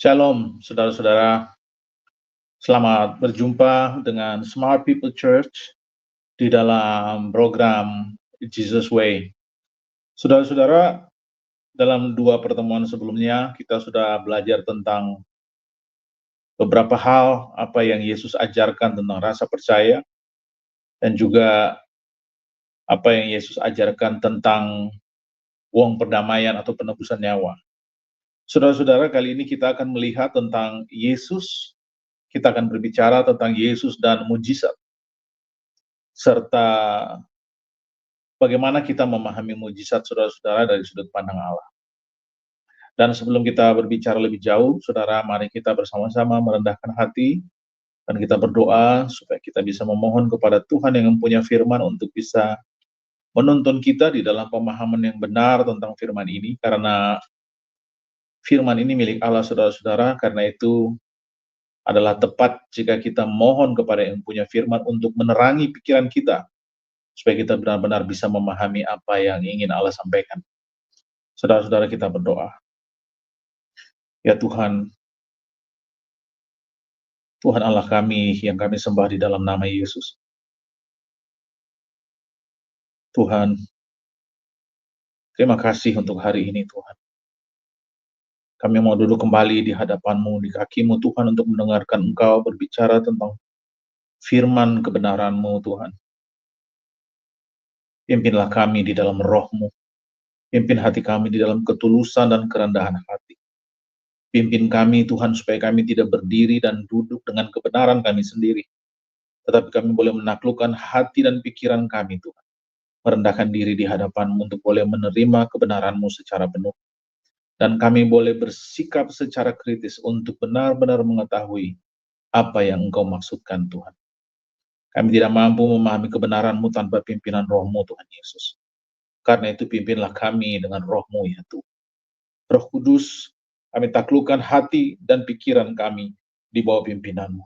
Shalom, saudara-saudara. Selamat berjumpa dengan Smart People Church di dalam program Jesus Way. Saudara-saudara, dalam dua pertemuan sebelumnya kita sudah belajar tentang beberapa hal apa yang Yesus ajarkan tentang rasa percaya dan juga apa yang Yesus ajarkan tentang uang perdamaian atau penebusan nyawa. Saudara-saudara, kali ini kita akan melihat tentang Yesus, kita akan berbicara tentang Yesus dan mujizat, serta bagaimana kita memahami mujizat saudara-saudara dari sudut pandang Allah. Dan sebelum kita berbicara lebih jauh, saudara, mari kita bersama-sama merendahkan hati dan kita berdoa supaya kita bisa memohon kepada Tuhan yang mempunyai firman untuk bisa menuntun kita di dalam pemahaman yang benar tentang firman ini, karena firman ini milik Allah, saudara-saudara. Karena itu adalah tepat jika kita mohon kepada yang punya firman untuk menerangi pikiran kita, supaya kita benar-benar bisa memahami apa yang ingin Allah sampaikan. Saudara-saudara, kita berdoa. Ya Tuhan, Tuhan Allah kami yang kami sembah di dalam nama Yesus. Tuhan, terima kasih untuk hari ini Tuhan. Kami mau duduk kembali di hadapan-Mu, di kaki-Mu Tuhan, untuk mendengarkan Engkau berbicara tentang firman kebenaran-Mu Tuhan. Pimpinlah kami di dalam roh-Mu. Pimpin hati kami di dalam ketulusan dan kerendahan hati. Pimpin kami Tuhan supaya kami tidak berdiri dan duduk dengan kebenaran kami sendiri, tetapi kami boleh menaklukkan hati dan pikiran kami Tuhan, merendahkan diri di hadapan-Mu untuk boleh menerima kebenaran-Mu secara penuh. Dan kami boleh bersikap secara kritis untuk benar-benar mengetahui apa yang Engkau maksudkan Tuhan. Kami tidak mampu memahami kebenaran-Mu tanpa pimpinan roh-Mu Tuhan Yesus. Karena itu pimpinlah kami dengan roh-Mu ya Tuhan. Roh Kudus, kami taklukkan hati dan pikiran kami di bawah pimpinan-Mu.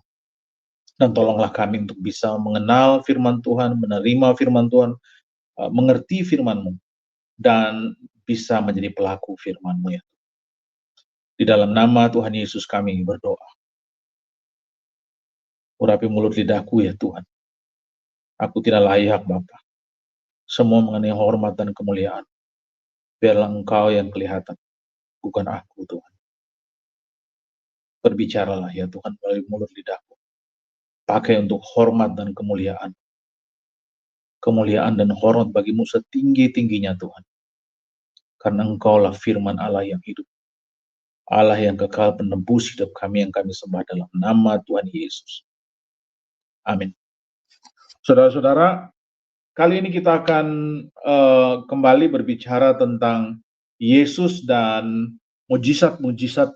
Dan tolonglah kami untuk bisa mengenal firman Tuhan, menerima firman Tuhan, mengerti firman-Mu, dan bisa menjadi pelaku firman-Mu ya. Di dalam nama Tuhan Yesus kami berdoa. Urapi mulut lidahku ya Tuhan. Aku tidak layak Bapa. Semua mengenai hormat dan kemuliaan. Biarlah Engkau yang kelihatan, bukan aku Tuhan. Berbicaralah ya Tuhan melalui mulut lidahku. Pakai untuk hormat dan kemuliaan. Kemuliaan dan hormat bagimu setinggi-tingginya Tuhan. Karena Engkaulah firman Allah yang hidup. Allah yang kekal penebus hidup kami yang kami sembah dalam nama Tuhan Yesus. Amin. Saudara-saudara, kali ini kita akan kembali berbicara tentang Yesus dan mujizat-mujizat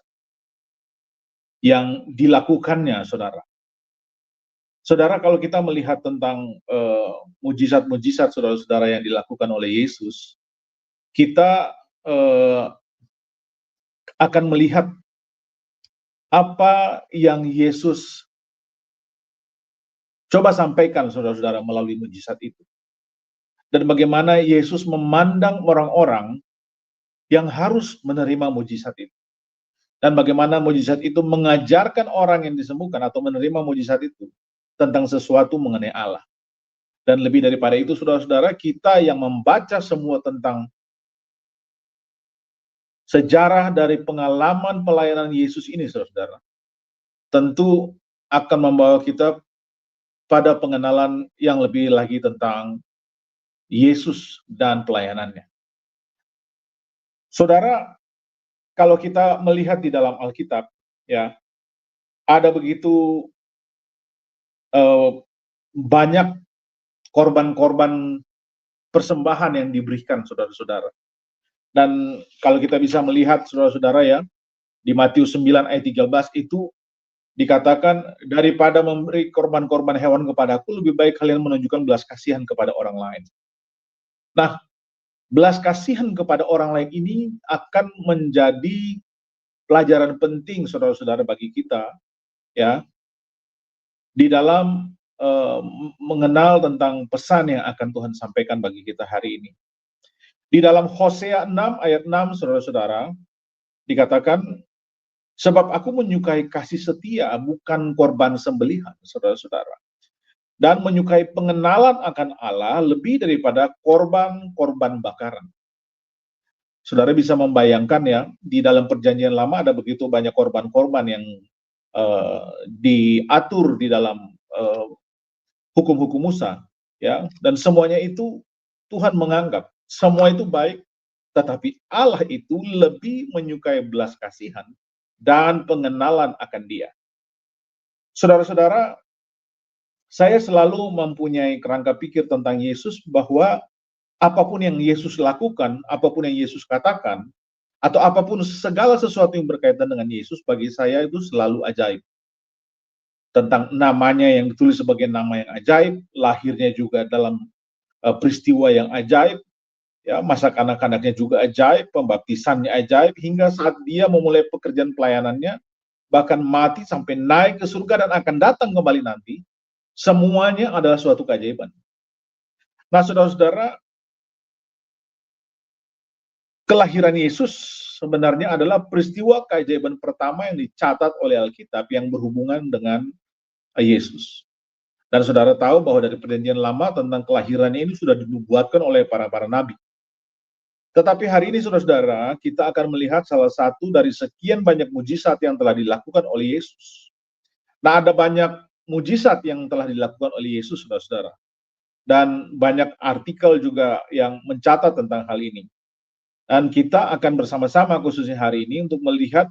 yang dilakukannya, saudara. Saudara, kalau kita melihat tentang mujizat-mujizat saudara-saudara yang dilakukan oleh Yesus, kita akan melihat apa yang Yesus coba sampaikan saudara-saudara melalui mujizat itu. Dan bagaimana Yesus memandang orang-orang yang harus menerima mujizat itu. Dan bagaimana mujizat itu mengajarkan orang yang disembuhkan atau menerima mujizat itu tentang sesuatu mengenai Allah. Dan lebih daripada itu, saudara-saudara, kita yang membaca semua tentang sejarah dari pengalaman pelayanan Yesus ini, saudara-saudara, tentu akan membawa kita pada pengenalan yang lebih lagi tentang Yesus dan pelayanannya. Saudara, kalau kita melihat di dalam Alkitab, ya, ada begitu banyak korban-korban persembahan yang diberikan, saudara-saudara. Dan kalau kita bisa melihat, saudara-saudara, ya, di Matius 9 ayat 13 itu dikatakan, daripada memberi korban-korban hewan kepadaku, lebih baik kalian menunjukkan belas kasihan kepada orang lain. Nah, belas kasihan kepada orang lain ini akan menjadi pelajaran penting, saudara-saudara, bagi kita, ya, di dalam mengenal tentang pesan yang akan Tuhan sampaikan bagi kita hari ini. Di dalam Hosea 6 ayat 6, saudara-saudara, dikatakan, Sebab aku menyukai kasih setia, bukan korban sembelihan, saudara-saudara. Dan menyukai pengenalan akan Allah lebih daripada korban-korban bakaran. Saudara bisa membayangkan ya, di dalam perjanjian lama ada begitu banyak korban-korban yang diatur di dalam hukum-hukum Musa, ya, dan semuanya itu Tuhan menganggap semua itu baik, tetapi Allah itu lebih menyukai belas kasihan dan pengenalan akan Dia. Saudara-saudara, saya selalu mempunyai kerangka pikir tentang Yesus bahwa apapun yang Yesus lakukan, apapun yang Yesus katakan, atau apapun segala sesuatu yang berkaitan dengan Yesus, bagi saya itu selalu ajaib. Tentang namanya yang ditulis sebagai nama yang ajaib, lahirnya juga dalam peristiwa yang ajaib, ya, masa kanak-kanaknya juga ajaib, pembaptisannya ajaib, hingga saat dia memulai pekerjaan pelayanannya, bahkan mati sampai naik ke surga dan akan datang kembali nanti, semuanya adalah suatu keajaiban. Nah, saudara-saudara, kelahiran Yesus sebenarnya adalah peristiwa keajaiban pertama yang dicatat oleh Alkitab yang berhubungan dengan Yesus. Dan saudara tahu bahwa dari perjanjian lama tentang kelahirannya ini sudah dinubuatkan oleh para nabi. Tetapi hari ini saudara-saudara, kita akan melihat salah satu dari sekian banyak mujizat yang telah dilakukan oleh Yesus. Nah, ada banyak mujizat yang telah dilakukan oleh Yesus, saudara-saudara. Dan banyak artikel juga yang mencatat tentang hal ini. Dan kita akan bersama-sama khususnya hari ini untuk melihat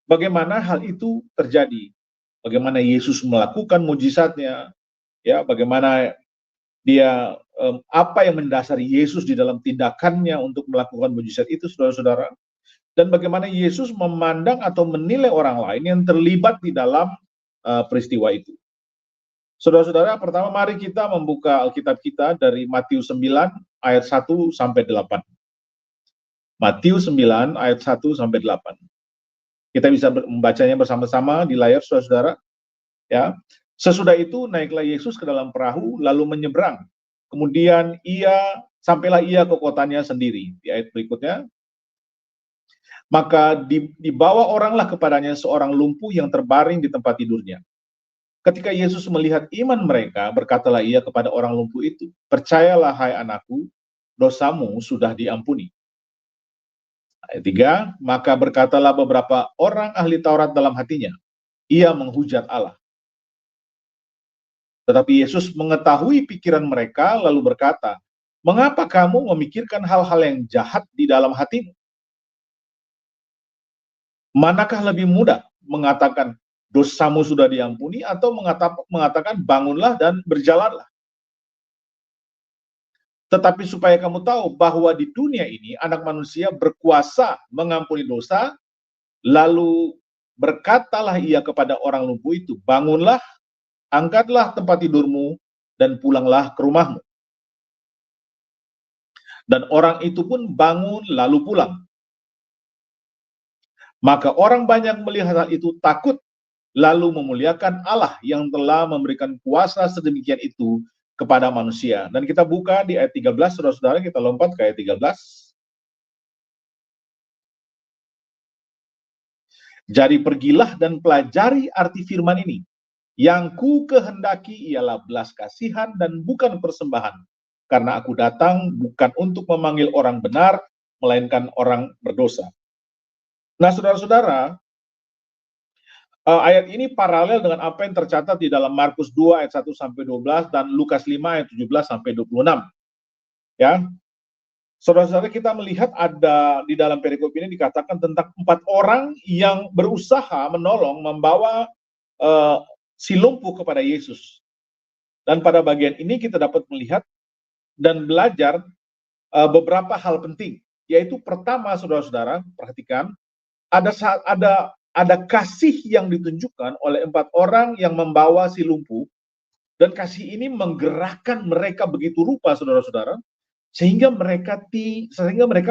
bagaimana hal itu terjadi. Bagaimana Yesus melakukan mujizatnya, ya, bagaimana dia apa yang mendasari Yesus di dalam tindakannya untuk melakukan mujizat itu, saudara-saudara, dan bagaimana Yesus memandang atau menilai orang lain yang terlibat di dalam peristiwa itu. Saudara-saudara, pertama mari kita membuka Alkitab kita dari Matius 9 ayat 1 sampai 8. Matius 9 ayat 1 sampai 8. Kita bisa membacanya bersama-sama di layar, saudara-saudara, ya. Sesudah itu naiklah Yesus ke dalam perahu lalu menyeberang. Kemudian sampailah ia ke kotanya sendiri. Di ayat berikutnya, maka dibawa oranglah kepadanya seorang lumpuh yang terbaring di tempat tidurnya. Ketika Yesus melihat iman mereka, berkatalah ia kepada orang lumpuh itu, percayalah hai anakku, dosamu sudah diampuni. Ayat 3, maka berkatalah beberapa orang ahli Taurat dalam hatinya, ia menghujat Allah. Tetapi Yesus mengetahui pikiran mereka lalu berkata, mengapa kamu memikirkan hal-hal yang jahat di dalam hatimu? Manakah lebih mudah mengatakan dosamu sudah diampuni atau mengatakan bangunlah dan berjalanlah? Tetapi supaya kamu tahu bahwa di dunia ini anak manusia berkuasa mengampuni dosa, lalu berkatalah ia kepada orang lumpuh itu, bangunlah, angkatlah tempat tidurmu, dan pulanglah ke rumahmu. Dan orang itu pun bangun lalu pulang. Maka orang banyak melihat hal itu takut, lalu memuliakan Allah yang telah memberikan kuasa sedemikian itu kepada manusia. Dan kita buka di ayat 13, saudara-saudara, kita lompat ke ayat 13. Jadi pergilah dan pelajari arti firman ini. Yang ku kehendaki ialah belas kasihan dan bukan persembahan. Karena aku datang bukan untuk memanggil orang benar, melainkan orang berdosa. Nah, saudara-saudara, ayat ini paralel dengan apa yang tercatat di dalam Markus 2 ayat 1 sampai 12 dan Lukas 5 ayat 17 sampai 26. Ya. Saudara-saudara, kita melihat ada di dalam perikop ini dikatakan tentang 4 orang yang berusaha menolong membawa si lumpuh kepada Yesus. Dan pada bagian ini kita dapat melihat dan belajar beberapa hal penting, yaitu pertama, saudara-saudara, perhatikan, ada kasih yang ditunjukkan oleh 4 orang yang membawa si lumpuh, dan kasih ini menggerakkan mereka begitu rupa, saudara-saudara, sehingga mereka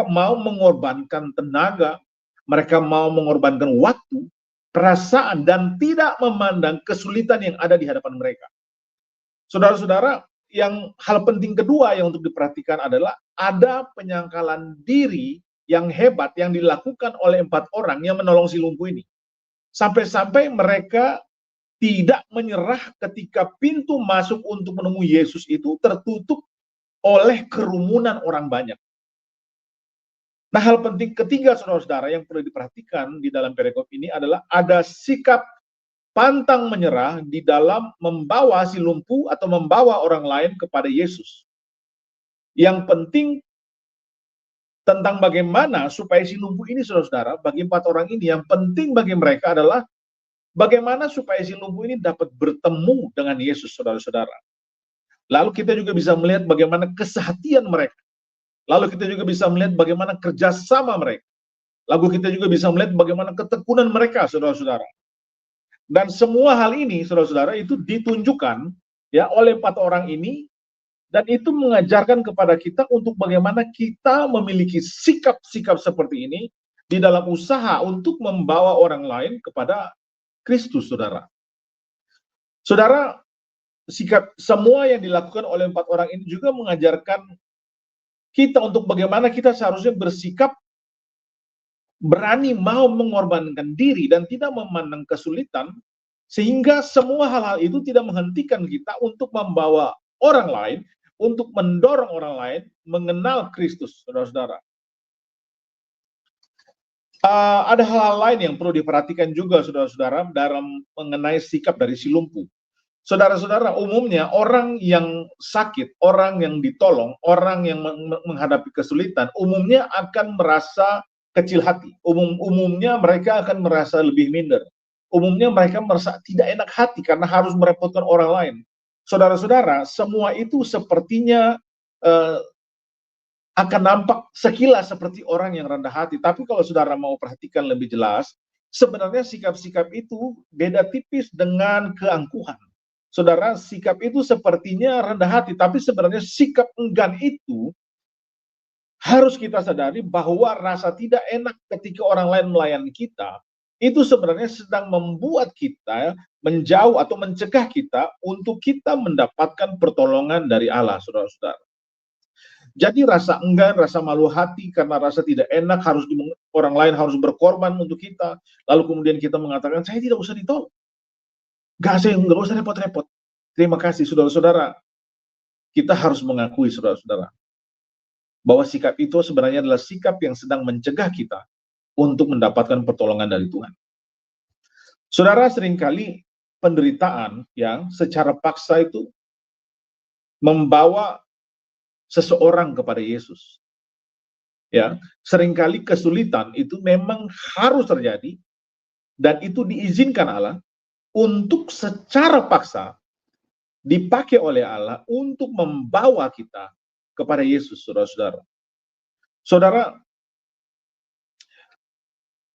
mau mengorbankan tenaga, mereka mau mengorbankan waktu, perasaan, dan tidak memandang kesulitan yang ada di hadapan mereka. Saudara-saudara, yang hal penting kedua yang untuk diperhatikan adalah ada penyangkalan diri yang hebat yang dilakukan oleh 4 orang yang menolong si lumpuh ini. Sampai-sampai mereka tidak menyerah ketika pintu masuk untuk menemui Yesus itu tertutup oleh kerumunan orang banyak. Nah, hal penting ketiga, saudara-saudara, yang perlu diperhatikan di dalam perikop ini adalah ada sikap pantang menyerah di dalam membawa si lumpuh atau membawa orang lain kepada Yesus. Yang penting tentang bagaimana supaya si lumpuh ini, saudara-saudara, bagi 4 orang ini, yang penting bagi mereka adalah bagaimana supaya si lumpuh ini dapat bertemu dengan Yesus, saudara-saudara. Lalu kita juga bisa melihat bagaimana kesehatian mereka. Lalu kita juga bisa melihat bagaimana kerjasama mereka. Lalu kita juga bisa melihat bagaimana ketekunan mereka, saudara-saudara. Dan semua hal ini, saudara-saudara, itu ditunjukkan ya oleh 4 orang ini, dan itu mengajarkan kepada kita untuk bagaimana kita memiliki sikap-sikap seperti ini di dalam usaha untuk membawa orang lain kepada Kristus, saudara. Saudara, sikap semua yang dilakukan oleh 4 orang ini juga mengajarkan kita untuk bagaimana kita seharusnya bersikap berani mau mengorbankan diri dan tidak memandang kesulitan, sehingga semua hal-hal itu tidak menghentikan kita untuk membawa orang lain, untuk mendorong orang lain mengenal Kristus, saudara-saudara. Ada hal-hal lain yang perlu diperhatikan juga, saudara-saudara, dalam mengenai sikap dari si lumpuh. Saudara-saudara, umumnya orang yang sakit, orang yang ditolong, orang yang menghadapi kesulitan, umumnya akan merasa kecil hati. Umumnya mereka akan merasa lebih minder. Umumnya mereka merasa tidak enak hati karena harus merepotkan orang lain. Saudara-saudara, semua itu sepertinya akan nampak sekilas seperti orang yang rendah hati. Tapi kalau saudara mau perhatikan lebih jelas, sebenarnya sikap-sikap itu beda tipis dengan keangkuhan. Saudara, sikap itu sepertinya rendah hati, tapi sebenarnya sikap enggan itu harus kita sadari bahwa rasa tidak enak ketika orang lain melayani kita, itu sebenarnya sedang membuat kita menjauh atau mencegah kita untuk kita mendapatkan pertolongan dari Allah, saudara-saudara. Jadi rasa enggan, rasa malu hati karena rasa tidak enak orang lain harus berkorban untuk kita, lalu kemudian kita mengatakan, saya tidak usah ditolong. Saya nggak usah repot-repot. Terima kasih, saudara-saudara. Kita harus mengakui, saudara-saudara, bahwa sikap itu sebenarnya adalah sikap yang sedang mencegah kita untuk mendapatkan pertolongan dari Tuhan. Saudara, seringkali penderitaan yang secara paksa itu membawa seseorang kepada Yesus. Ya, seringkali kesulitan itu memang harus terjadi dan itu diizinkan Allah untuk secara paksa dipakai oleh Allah untuk membawa kita kepada Yesus, saudara-saudara. Saudara,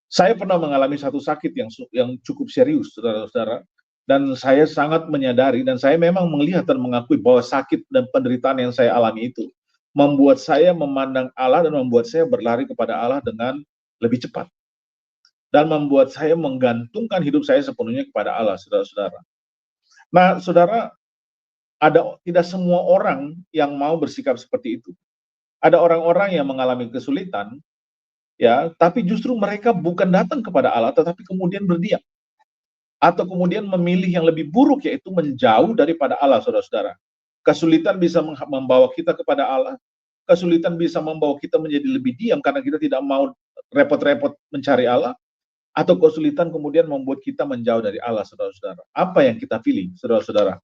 saya pernah mengalami satu sakit yang cukup serius, saudara-saudara, dan saya sangat menyadari dan saya memang melihat dan mengakui bahwa sakit dan penderitaan yang saya alami itu membuat saya memandang Allah dan membuat saya berlari kepada Allah dengan lebih cepat. Dan membuat saya menggantungkan hidup saya sepenuhnya kepada Allah, saudara-saudara. Nah, saudara, tidak semua orang yang mau bersikap seperti itu. Ada orang-orang yang mengalami kesulitan, ya, tapi justru mereka bukan datang kepada Allah, tetapi kemudian berdiam. Atau kemudian memilih yang lebih buruk, yaitu menjauh daripada Allah, saudara-saudara. Kesulitan bisa membawa kita kepada Allah, kesulitan bisa membawa kita menjadi lebih diam karena kita tidak mau repot-repot mencari Allah, atau kesulitan kemudian membuat kita menjauh dari Allah, saudara-saudara. Apa yang kita pilih, saudara-saudara?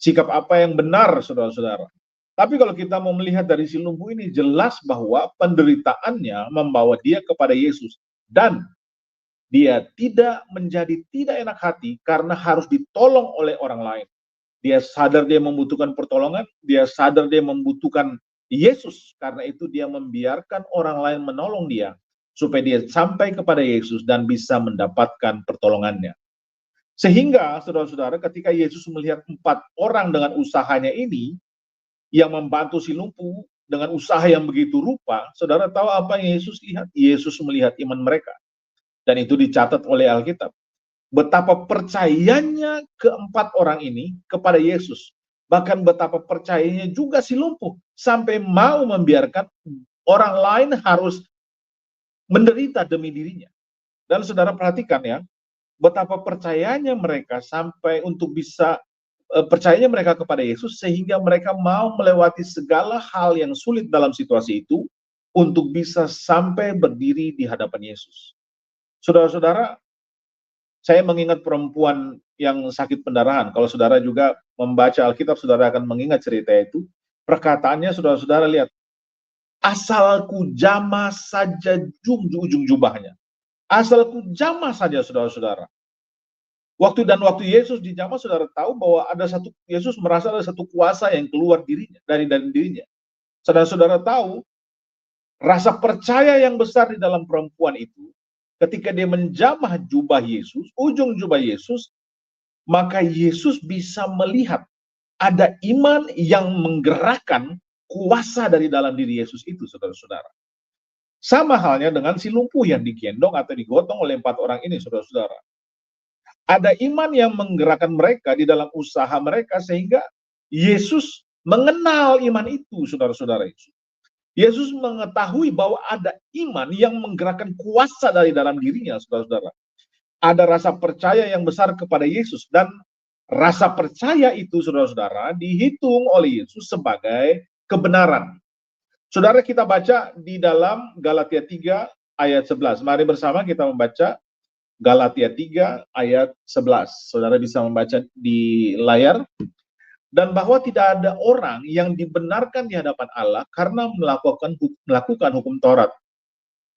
Sikap apa yang benar, saudara-saudara? Tapi kalau kita mau melihat dari si lumpuh ini, jelas bahwa penderitaannya membawa dia kepada Yesus. Dan dia tidak enak hati karena harus ditolong oleh orang lain. Dia sadar dia membutuhkan pertolongan, dia sadar dia membutuhkan Yesus, karena itu dia membiarkan orang lain menolong dia, supaya dia sampai kepada Yesus dan bisa mendapatkan pertolongannya. Sehingga, saudara-saudara, ketika Yesus melihat 4 orang dengan usahanya ini, yang membantu si lumpuh dengan usaha yang begitu rupa, saudara tahu apa yang Yesus lihat? Yesus melihat iman mereka. Dan itu dicatat oleh Alkitab. Betapa percayanya keempat orang ini kepada Yesus. Bahkan betapa percayanya juga si lumpuh. Sampai mau membiarkan orang lain harus menderita demi dirinya. Dan saudara perhatikan ya, betapa percayanya mereka sampai untuk bisa percayanya mereka kepada Yesus sehingga mereka mau melewati segala hal yang sulit dalam situasi itu untuk bisa sampai berdiri di hadapan Yesus. Saudara-saudara, saya mengingat perempuan yang sakit pendarahan. Kalau saudara juga membaca Alkitab, saudara akan mengingat cerita itu. Perkataannya, saudara-saudara lihat, asalku jamah saja ujung jubahnya. Asalku jamah saja, saudara-saudara. Waktu Yesus dijamah, saudara tahu bahwa Yesus merasa ada satu kuasa yang keluar dari dirinya. Saudara-saudara tahu, rasa percaya yang besar di dalam perempuan itu, ketika dia menjamah jubah Yesus, ujung jubah Yesus, maka Yesus bisa melihat ada iman yang menggerakkan kuasa dari dalam diri Yesus itu, saudara-saudara. Sama halnya dengan si lumpuh yang digendong atau digotong oleh 4 orang ini, saudara-saudara. Ada iman yang menggerakkan mereka di dalam usaha mereka sehingga Yesus mengenal iman itu, saudara-saudara. Yesus mengetahui bahwa ada iman yang menggerakkan kuasa dari dalam dirinya, saudara-saudara. Ada rasa percaya yang besar kepada Yesus, dan rasa percaya itu, saudara-saudara, dihitung oleh Yesus sebagai kebenaran. Saudara, kita baca di dalam Galatia 3 ayat 11. Mari bersama kita membaca Galatia 3 ayat 11. Saudara bisa membaca di layar. Dan bahwa tidak ada orang yang dibenarkan di hadapan Allah karena melakukan hukum Taurat.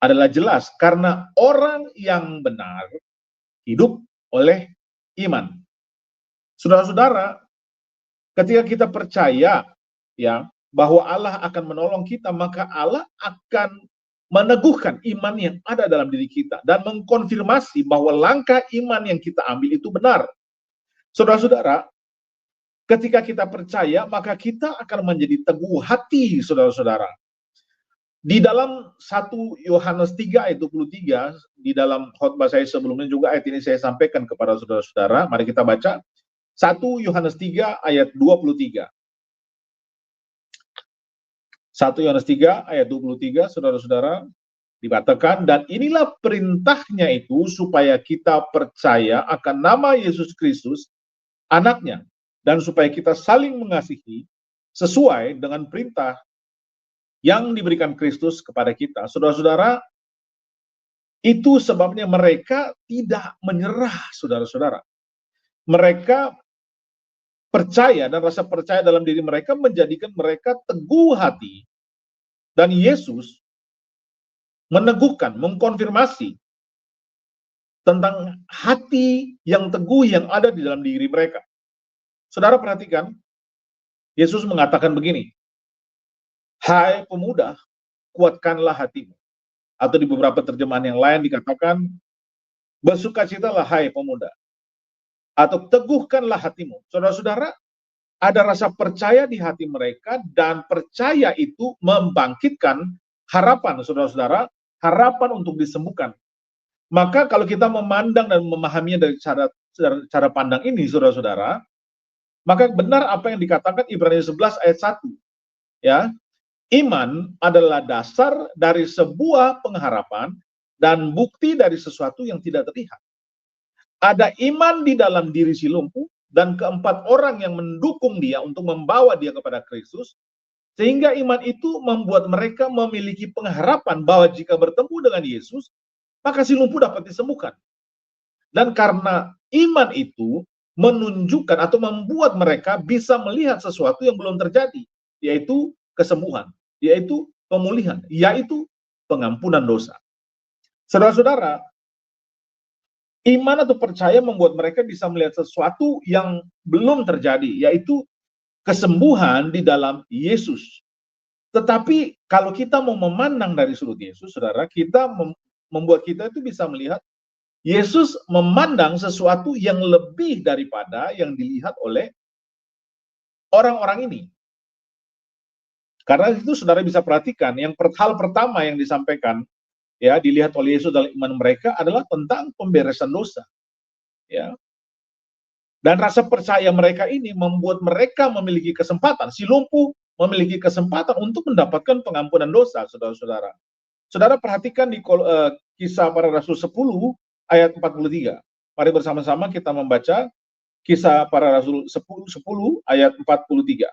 Adalah jelas karena orang yang benar hidup oleh iman. Saudara-saudara, ketika kita percaya ya bahwa Allah akan menolong kita, maka Allah akan meneguhkan iman yang ada dalam diri kita dan mengkonfirmasi bahwa langkah iman yang kita ambil itu benar. Saudara-saudara, ketika kita percaya, maka kita akan menjadi teguh hati, saudara-saudara. Di dalam 1 Yohanes 3 ayat 23, di dalam khotbah saya sebelumnya juga ayat ini saya sampaikan kepada saudara-saudara. Mari kita baca 1 Yohanes 3 ayat 23. 1 Yohanes 3 ayat 23, saudara-saudara, dikatakan, dan inilah perintahnya itu supaya kita percaya akan nama Yesus Kristus, anaknya, dan supaya kita saling mengasihi sesuai dengan perintah yang diberikan Kristus kepada kita. Saudara-saudara, itu sebabnya mereka tidak menyerah, saudara-saudara. Mereka percaya, dan rasa percaya dalam diri mereka menjadikan mereka teguh hati. Dan Yesus meneguhkan, mengkonfirmasi tentang hati yang teguh yang ada di dalam diri mereka. Saudara perhatikan, Yesus mengatakan begini, hai pemuda, kuatkanlah hatimu. Atau di beberapa terjemahan yang lain dikatakan, bersukacitalah hai pemuda. Atau teguhkanlah hatimu. Saudara-saudara, ada rasa percaya di hati mereka, dan percaya itu membangkitkan harapan, saudara-saudara, harapan untuk disembuhkan. Maka kalau kita memandang dan memahaminya dari cara pandang ini, saudara-saudara, maka benar apa yang dikatakan Ibrani 11 ayat 1. Ya, iman adalah dasar dari sebuah pengharapan dan bukti dari sesuatu yang tidak terlihat. Ada iman di dalam diri si lumpuh, dan keempat orang yang mendukung dia untuk membawa dia kepada Kristus, sehingga iman itu membuat mereka memiliki pengharapan bahwa jika bertemu dengan Yesus, maka si lumpuh dapat disembuhkan. Dan karena iman itu menunjukkan atau membuat mereka bisa melihat sesuatu yang belum terjadi, yaitu kesembuhan, yaitu pemulihan, yaitu pengampunan dosa. Saudara-saudara, iman atau percaya membuat mereka bisa melihat sesuatu yang belum terjadi, yaitu kesembuhan di dalam Yesus. Tetapi kalau kita mau memandang dari sudut Yesus, saudara, kita membuat kita itu bisa melihat Yesus memandang sesuatu yang lebih daripada yang dilihat oleh orang-orang ini. Karena itu saudara bisa perhatikan, hal pertama yang disampaikan, ya, dilihat oleh Yesus dalam iman mereka adalah tentang pemberesan dosa. Ya. Dan rasa percaya mereka ini membuat mereka memiliki kesempatan, si lumpuh memiliki kesempatan untuk mendapatkan pengampunan dosa, saudara-saudara. Saudara perhatikan di Kisah Para Rasul 10 ayat 43. Mari bersama-sama kita membaca Kisah Para Rasul 10 ayat 43.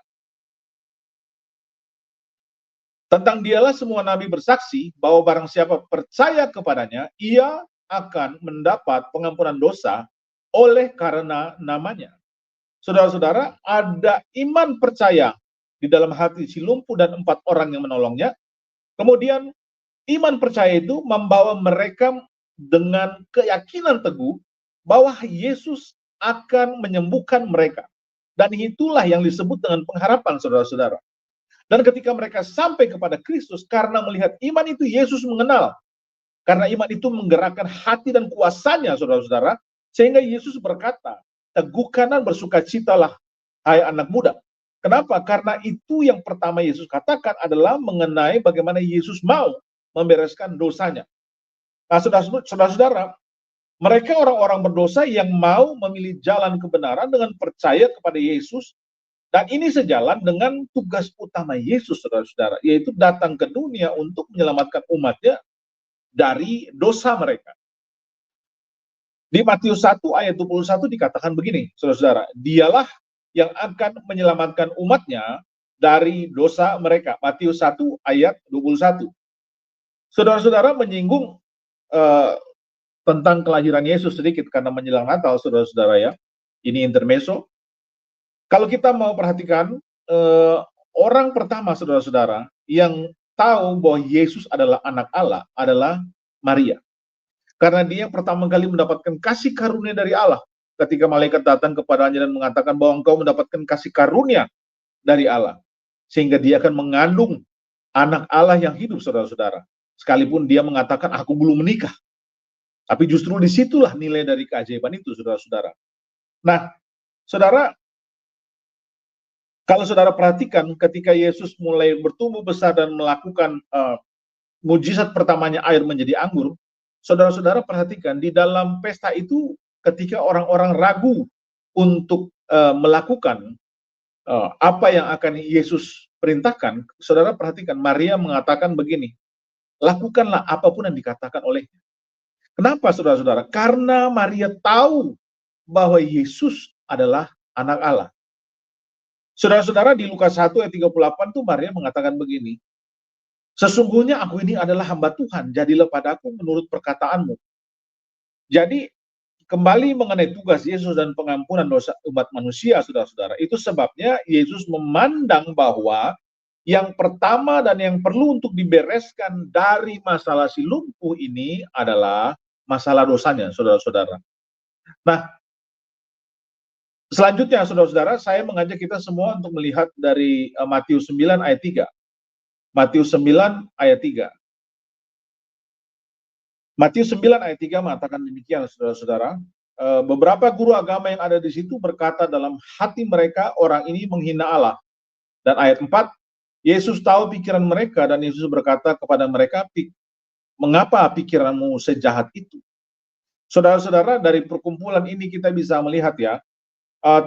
Tentang dialah semua nabi bersaksi bahwa barang siapa percaya kepadanya, ia akan mendapat pengampunan dosa oleh karena namanya. Saudara-saudara, ada iman percaya di dalam hati si lumpuh dan 4 orang yang menolongnya. Kemudian iman percaya itu membawa mereka dengan keyakinan teguh bahwa Yesus akan menyembuhkan mereka. Dan itulah yang disebut dengan pengharapan, saudara-saudara. Dan ketika mereka sampai kepada Kristus, karena melihat iman itu, Yesus mengenal. Karena iman itu menggerakkan hati dan kuasanya, saudara-saudara, sehingga Yesus berkata, teguhkan dan bersukacitalah, hai anak muda. Kenapa? Karena itu yang pertama Yesus katakan adalah mengenai bagaimana Yesus mau membereskan dosanya. Nah, saudara-saudara, mereka orang-orang berdosa yang mau memilih jalan kebenaran dengan percaya kepada Yesus, dan ini sejalan dengan tugas utama Yesus, saudara-saudara, yaitu datang ke dunia untuk menyelamatkan umatnya dari dosa mereka. Di Matius 1 ayat 21 dikatakan begini, saudara-saudara, dialah yang akan menyelamatkan umatnya dari dosa mereka. Matius 1 ayat 21. Saudara-saudara menyinggung tentang kelahiran Yesus sedikit karena menjelang Natal, saudara-saudara ya. Ini intermezzo. Kalau kita mau perhatikan, orang pertama, saudara-saudara, yang tahu bahwa Yesus adalah anak Allah adalah Maria. Karena dia yang pertama kali mendapatkan kasih karunia dari Allah. Ketika malaikat datang kepadanya dan mengatakan bahwa engkau mendapatkan kasih karunia dari Allah. Sehingga dia akan mengandung anak Allah yang hidup, saudara-saudara. Sekalipun dia mengatakan, aku belum menikah. Tapi justru disitulah nilai dari keajaiban itu, saudara-saudara. Nah, saudara, kalau saudara perhatikan ketika Yesus mulai bertumbuh besar dan melakukan mujizat pertamanya air menjadi anggur, saudara-saudara perhatikan di dalam pesta itu ketika orang-orang ragu untuk melakukan apa yang akan Yesus perintahkan, saudara perhatikan Maria mengatakan begini, lakukanlah apapun yang dikatakan olehnya. Kenapa, saudara-saudara? Karena Maria tahu bahwa Yesus adalah anak Allah. Saudara-saudara, di Lukas 1 ayat 38 tuh Maria mengatakan begini, sesungguhnya aku ini adalah hamba Tuhan, jadilah padaku menurut perkataanmu. Jadi, kembali mengenai tugas Yesus dan pengampunan dosa umat manusia, saudara-saudara, itu sebabnya Yesus memandang bahwa yang pertama dan yang perlu untuk dibereskan dari masalah si lumpuh ini adalah masalah dosanya, saudara-saudara. Nah, selanjutnya, saudara-saudara, saya mengajak kita semua untuk melihat dari Matius 9 ayat 3. Matius 9 ayat 3. Matius 9 ayat 3 mengatakan demikian, saudara-saudara. Beberapa guru agama yang ada di situ berkata dalam hati mereka, orang ini menghina Allah. Dan ayat 4, Yesus tahu pikiran mereka dan Yesus berkata kepada mereka, mengapa pikiranmu sejahat itu? Saudara-saudara, dari perkumpulan ini kita bisa melihat ya,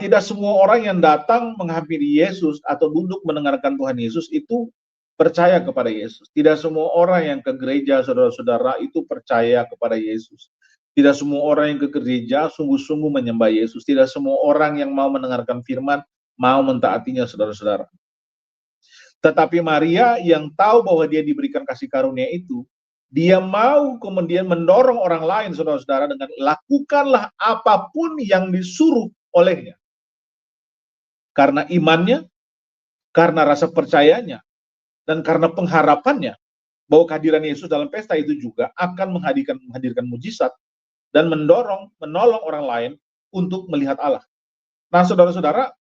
tidak semua orang yang datang menghampiri Yesus atau duduk mendengarkan Tuhan Yesus itu percaya kepada Yesus. Tidak semua orang yang ke gereja, saudara-saudara, itu percaya kepada Yesus. Tidak semua orang yang ke gereja sungguh-sungguh menyembah Yesus. Tidak semua orang yang mau mendengarkan firman, mau mentaatinya, saudara-saudara. Tetapi Maria yang tahu bahwa dia diberikan kasih karunia itu, dia mau kemudian mendorong orang lain, saudara-saudara, dengan lakukanlah apapun yang disuruh olehnya. Karena imannya, karena rasa percayanya, dan karena pengharapannya bahwa kehadiran Yesus dalam pesta itu juga akan menghadirkan mujizat dan menolong orang lain untuk melihat Allah. Nah, saudara-saudara,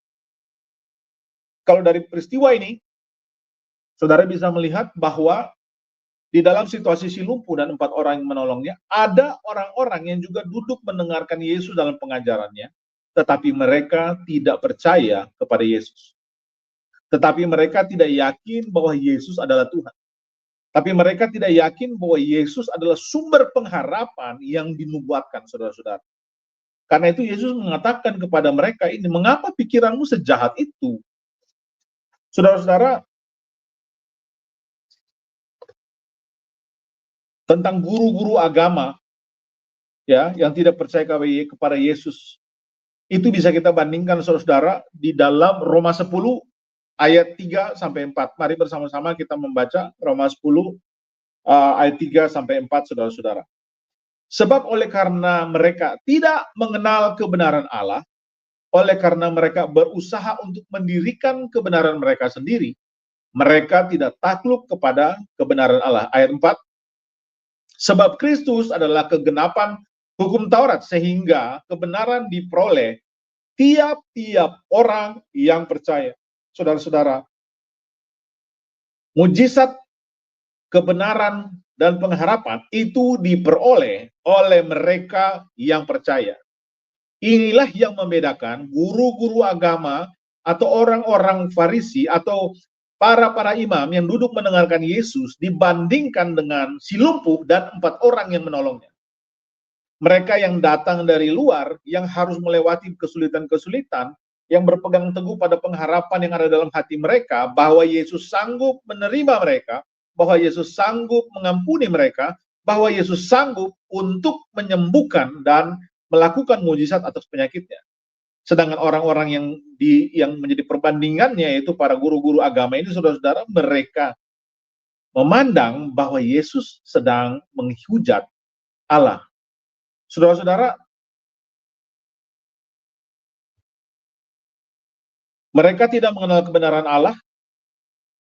kalau dari peristiwa ini, saudara bisa melihat bahwa di dalam situasi si lumpuh dan 4 orang yang menolongnya, ada orang-orang yang juga duduk mendengarkan Yesus dalam pengajarannya, tetapi mereka tidak percaya kepada Yesus. Tetapi mereka tidak yakin bahwa Yesus adalah Tuhan. Tapi mereka tidak yakin bahwa Yesus adalah sumber pengharapan yang dinubuatkan, saudara-saudara. Karena itu Yesus mengatakan kepada mereka ini, mengapa pikiranmu sejahat itu? Saudara-saudara, tentang guru-guru agama ya, yang tidak percaya kepada Yesus. Itu bisa kita bandingkan saudara-saudara di dalam Roma 10 ayat 3 sampai 4. Mari bersama-sama kita membaca Roma 10 ayat 3 sampai 4, saudara-saudara. Sebab oleh karena mereka tidak mengenal kebenaran Allah, oleh karena mereka berusaha untuk mendirikan kebenaran mereka sendiri, mereka tidak takluk kepada kebenaran Allah. Ayat 4, sebab Kristus adalah kegenapan hukum Taurat, sehingga kebenaran diperoleh tiap-tiap orang yang percaya. Saudara-saudara, mujizat kebenaran dan pengharapan itu diperoleh oleh mereka yang percaya. Inilah yang membedakan guru-guru agama atau orang-orang Farisi atau para imam yang duduk mendengarkan Yesus dibandingkan dengan si lumpuh dan 4 orang yang menolongnya. Mereka yang datang dari luar, yang harus melewati kesulitan-kesulitan, yang berpegang teguh pada pengharapan yang ada dalam hati mereka, bahwa Yesus sanggup menerima mereka, bahwa Yesus sanggup mengampuni mereka, bahwa Yesus sanggup untuk menyembuhkan dan melakukan mujizat atas penyakitnya. Sedangkan orang-orang yang menjadi perbandingannya, yaitu para guru-guru agama ini, saudara-saudara, mereka memandang bahwa Yesus sedang menghujat Allah. Saudara-saudara, mereka tidak mengenal kebenaran Allah,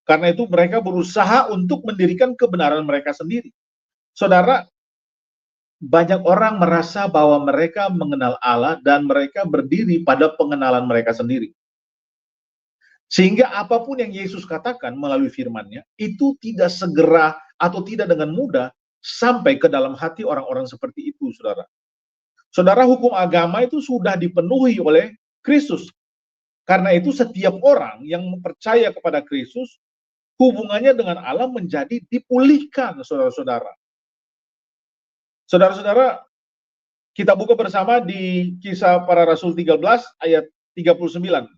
karena itu mereka berusaha untuk mendirikan kebenaran mereka sendiri. Saudara, banyak orang merasa bahwa mereka mengenal Allah dan mereka berdiri pada pengenalan mereka sendiri. Sehingga apapun yang Yesus katakan melalui firman-Nya, itu tidak segera atau tidak dengan mudah sampai ke dalam hati orang-orang seperti itu, saudara. Saudara, hukum agama itu sudah dipenuhi oleh Kristus. Karena itu setiap orang yang percaya kepada Kristus, hubungannya dengan Allah menjadi dipulihkan, saudara-saudara. Saudara-saudara, kita buka bersama di Kisah Para Rasul 13 ayat 39.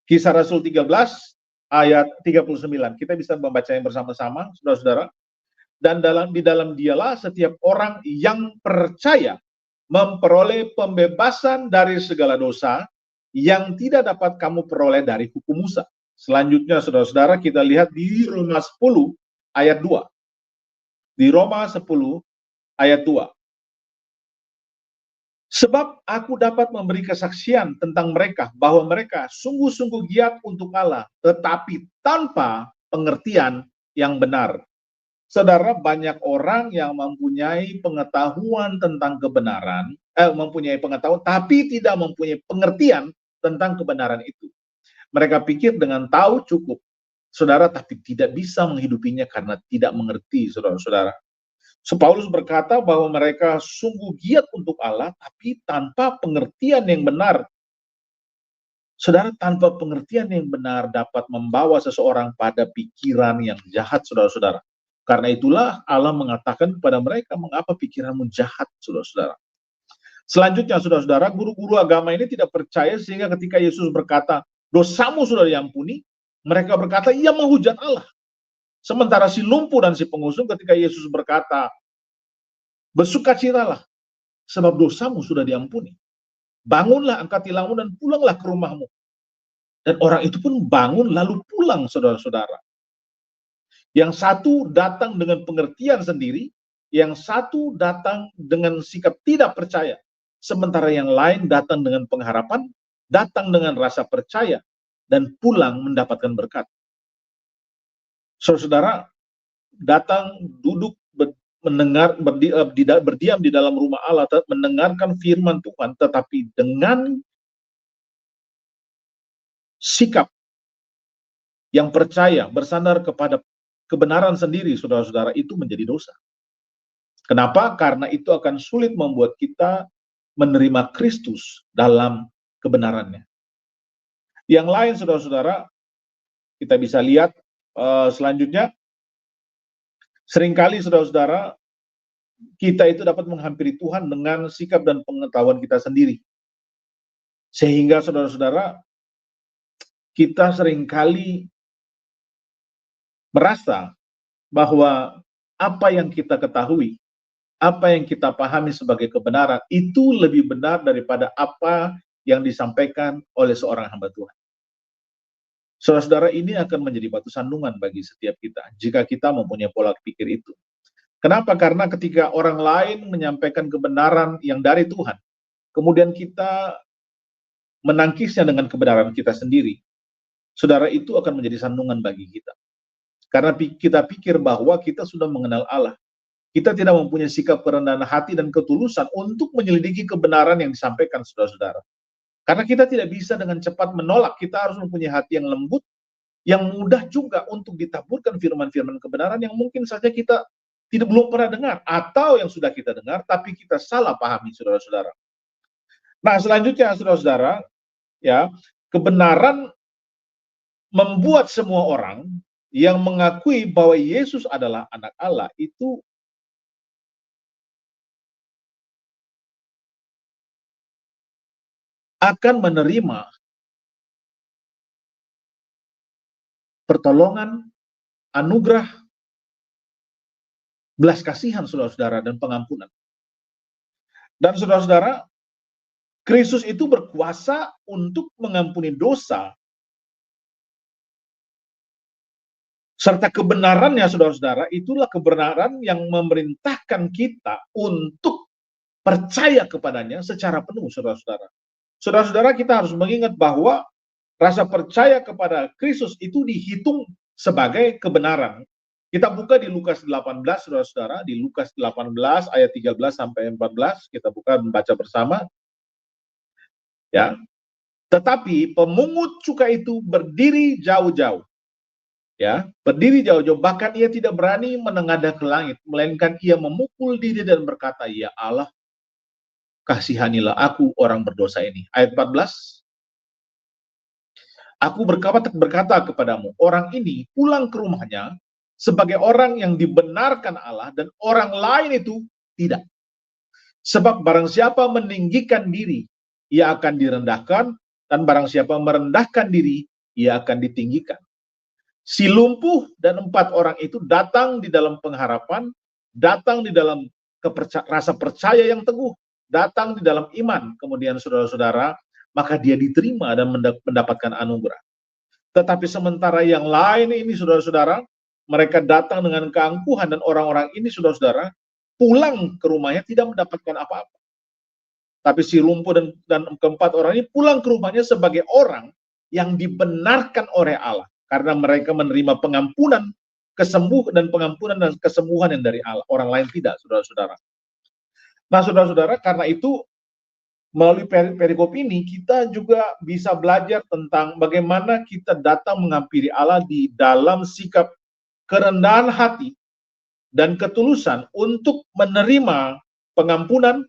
Kisah Rasul 13 ayat 39. Kita bisa membacanya bersama-sama, saudara-saudara. Dan di dalam dialah setiap orang yang percaya memperoleh pembebasan dari segala dosa yang tidak dapat kamu peroleh dari hukum Musa. Selanjutnya, saudara-saudara, kita lihat di Roma 10 ayat 2. Di Roma 10 ayat 2. Sebab aku dapat memberi kesaksian tentang mereka bahwa mereka sungguh-sungguh giat untuk Allah, tetapi tanpa pengertian yang benar. Saudara, banyak orang yang mempunyai pengetahuan tentang kebenaran, mempunyai pengetahuan, tapi tidak mempunyai pengertian tentang kebenaran itu. Mereka pikir dengan tahu cukup, saudara, tapi tidak bisa menghidupinya karena tidak mengerti, saudara-saudara. Paulus berkata bahwa mereka sungguh giat untuk Allah, tapi tanpa pengertian yang benar. Saudara, tanpa pengertian yang benar dapat membawa seseorang pada pikiran yang jahat, saudara-saudara. Karena itulah Allah mengatakan kepada mereka, mengapa pikiranmu jahat, saudara-saudara. Selanjutnya, saudara-saudara, guru-guru agama ini tidak percaya sehingga ketika Yesus berkata, dosamu sudah diampuni, mereka berkata, ia menghujat Allah. Sementara si lumpuh dan si pengusung ketika Yesus berkata, bersukacitalah, sebab dosamu sudah diampuni. Bangunlah, angkat tilangmu dan pulanglah ke rumahmu. Dan orang itu pun bangun lalu pulang, saudara-saudara. Yang satu datang dengan pengertian sendiri, yang satu datang dengan sikap tidak percaya. Sementara yang lain datang dengan pengharapan, datang dengan rasa percaya, dan pulang mendapatkan berkat. Saudara, datang, duduk, mendengar, berdiam di dalam rumah Allah, mendengarkan firman Tuhan, tetapi dengan sikap yang percaya, bersandar kepada kebenaran sendiri, saudara-saudara, itu menjadi dosa. Kenapa? Karena itu akan sulit membuat kita menerima Kristus dalam kebenarannya. Yang lain, saudara-saudara, kita bisa lihat selanjutnya, seringkali, saudara-saudara, kita itu dapat menghampiri Tuhan dengan sikap dan pengetahuan kita sendiri. Sehingga, saudara-saudara, kita seringkali merasa bahwa apa yang kita ketahui, apa yang kita pahami sebagai kebenaran itu lebih benar daripada apa yang disampaikan oleh seorang hamba Tuhan. Saudara-saudara, ini akan menjadi batu sandungan bagi setiap kita jika kita mempunyai pola pikir itu. Kenapa? Karena ketika orang lain menyampaikan kebenaran yang dari Tuhan, kemudian kita menangkisnya dengan kebenaran kita sendiri, saudara, itu akan menjadi sandungan bagi kita. Karena kita pikir bahwa kita sudah mengenal Allah. Kita tidak mempunyai sikap kerendahan hati dan ketulusan untuk menyelidiki kebenaran yang disampaikan saudara-saudara. Karena kita tidak bisa dengan cepat menolak, kita harus mempunyai hati yang lembut, yang mudah juga untuk ditaburkan firman-firman kebenaran yang mungkin saja kita belum pernah dengar, atau yang sudah kita dengar, tapi kita salah pahami, saudara-saudara. Nah, selanjutnya, saudara-saudara, ya, kebenaran membuat semua orang yang mengakui bahwa Yesus adalah anak Allah itu akan menerima pertolongan, anugerah, belas kasihan saudara-saudara, dan pengampunan. Dan saudara-saudara, Kristus itu berkuasa untuk mengampuni dosa, serta kebenarannya, saudara-saudara, itulah kebenaran yang memerintahkan kita untuk percaya kepadanya secara penuh, saudara-saudara. Saudara-saudara, kita harus mengingat bahwa rasa percaya kepada Kristus itu dihitung sebagai kebenaran. Kita buka di Lukas 18, saudara-saudara, di Lukas 18 ayat 13 sampai 14, kita buka membaca bersama. Ya. Tetapi pemungut cukai itu berdiri jauh-jauh. Ya, berdiri jauh-jauh, bahkan ia tidak berani menengadah ke langit, melainkan ia memukul diri dan berkata, "Ya Allah, kasihanilah aku orang berdosa ini." Ayat 14, "Aku berkata kepadamu, orang ini pulang ke rumahnya sebagai orang yang dibenarkan Allah, dan orang lain itu tidak. Sebab barang siapa meninggikan diri, ia akan direndahkan, dan barang siapa merendahkan diri, ia akan ditinggikan." Si lumpuh dan 4 orang itu datang di dalam pengharapan, datang di dalam rasa percaya yang teguh, datang di dalam iman. Kemudian saudara-saudara, maka dia diterima dan mendapatkan anugerah. Tetapi sementara yang lain ini, saudara-saudara, mereka datang dengan keangkuhan, dan orang-orang ini, saudara-saudara, pulang ke rumahnya tidak mendapatkan apa-apa. Tapi si lumpuh dan keempat orang ini pulang ke rumahnya sebagai orang yang dibenarkan oleh Allah, karena mereka menerima pengampunan, pengampunan dan kesembuhan yang dari Allah. Orang lain tidak, saudara-saudara. Nah, saudara-saudara, karena itu melalui perikop ini kita juga bisa belajar tentang bagaimana kita datang menghampiri Allah di dalam sikap kerendahan hati dan ketulusan untuk menerima pengampunan,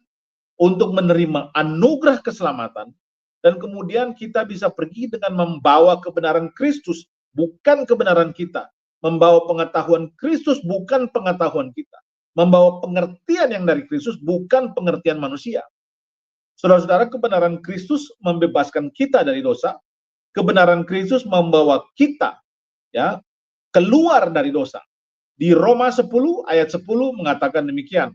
untuk menerima anugerah keselamatan, dan kemudian kita bisa pergi dengan membawa kebenaran Kristus, bukan kebenaran kita, membawa pengetahuan Kristus, bukan pengetahuan kita, membawa pengertian yang dari Kristus, bukan pengertian manusia. Saudara-saudara, kebenaran Kristus membebaskan kita dari dosa, kebenaran Kristus membawa kita, ya, keluar dari dosa. Di Roma 10 ayat 10 mengatakan demikian,